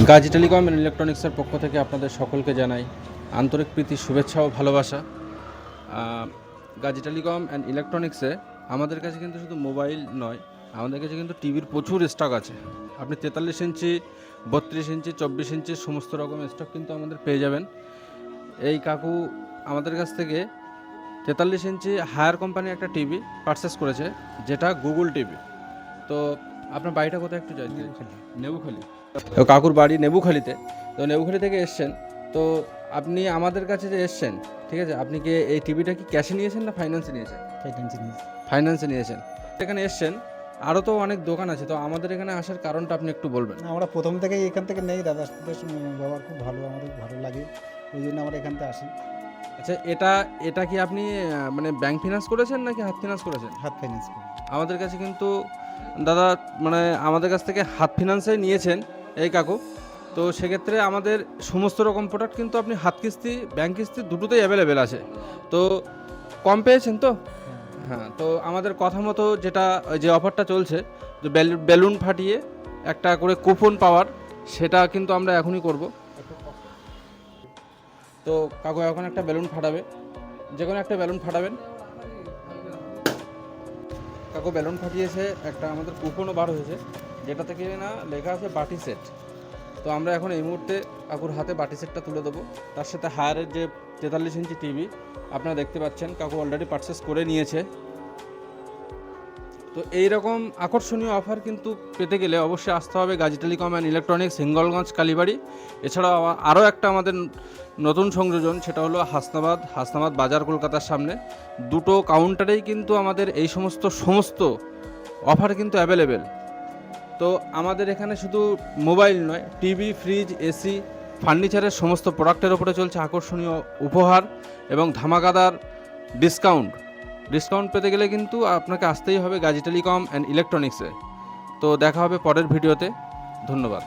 Gazi telecom and ইলেকট্রনিক্সের পক্ষ থেকে আপনাদের সকলকে জানাই আন্তরিক প্রীতি, শুভেচ্ছা ও ভালোবাসা। গাজী টেলিকম অ্যান্ড ইলেকট্রনিক্সে আমাদের কাছে কিন্তু শুধু মোবাইল নয়, আমাদের কাছে কিন্তু টিভির প্রচুর স্টক আছে। আপনি 43 ইঞ্চি, 32 ইঞ্চি, 24 ইঞ্চি সমস্ত রকমের স্টক কিন্তু আমাদের পেয়ে যাবেন। এই কাকু আমাদের কাছ থেকে 43 ইঞ্চি হায়ার কোম্পানির একটা টিভি পারচেস করেছে, যেটা গুগল টিভি। তো আপনার বাড়িটা কোথায় একটু যাই? নেবুখালি। তো কাকুর বাড়ি নেবুখালিতে। তো নেবুখালি থেকে এসছেন, তো আপনি আমাদের কাছে যে এসছেন, ঠিক আছে, আপনি কি এই টিভিটা কি ক্যাশে নিয়েছেন না ফাইন্যান্সে নিয়েছেন? ফাইন্যান্সে নিয়েছেন। এখানে এসছেন, আরও তো অনেক দোকান আছে, তো আমাদের এখানে আসার কারণটা আপনি একটু বলবেন। আমরা প্রথম থেকেই এখান থেকে নেই, দাদার সাথে ব্যবহার খুব ভালো, আমাদের ভালো লাগে, ওই জন্য আমরা এখান থেকে আসি। আচ্ছা, এটা কি আপনি মানে ব্যাংক ফিনান্স করেছেন নাকি হাত ফিনান্স করেছেন? হাত ফাইন্যান্স করি। আমাদের কাছে কিন্তু দাদা মানে আমাদের কাছ থেকে হাত ফিনান্সে নিয়েছেন এই কাকু। তো সেক্ষেত্রে আমাদের সমস্ত রকম প্রোডাক্ট কিন্তু আপনি হাত কিস্তি, ব্যাংক কিস্তি দুটোতেই অ্যাভেলেবেল আছে। তো কম পেয়েছেন তো? হ্যাঁ, তো আমাদের কথা মতো যেটা যে অফারটা চলছে, যে বেলুন ফাটিয়ে একটা করে কুপন পাওয়ার, সেটা কিন্তু আমরা এখনই করব। তো কাকু এখন একটা বেলুন ফাটাবে, যে কোনো একটা বেলুন ফাটাবেন। কাকু বেলুন ফাটিয়েছে, একটা আমাদের কুপনও বার হয়েছে, যেটা থেকে না লেখা আছে বাটি সেট। তো আমরা এখন এই মুহূর্তে কাকুর হাতে বাটি সেটটা তুলে দেবো। তার সাথে হায়ারের যে 43 ইঞ্চি টিভি আপনারা দেখতে পাচ্ছেন, কাকু অলরেডি পারচেস করে নিয়েছে। তো এইরকম আকর্ষণীয় অফার কিন্তু পেতে গেলে অবশ্যই আসতে হবে Gazi telecom and electronics, Hingalganj, Kalibari. এছাড়াও আরও একটা আমাদের নতুন সংযোজন, সেটা হলো হাসনাবাদ বাজার, কলকাতার সামনে। দুটো কাউন্টারেই কিন্তু আমাদের এই সমস্ত অফার কিন্তু অ্যাভেলেবেল। তো আমাদের এখানে শুধু মোবাইল নয়, টিভি, ফ্রিজ, এসি, ফার্নিচারের সমস্ত প্রোডাক্টের ওপরে চলছে আকর্ষণীয় উপহার এবং ধামাকাদার ডিসকাউন্ট পেতে গেলে কিন্তু আপনাকে আসতেই হবে গাজী টেলিকম অ্যান্ড ইলেকট্রনিক্সে। তো দেখা হবে পরের ভিডিওতে। ধন্যবাদ।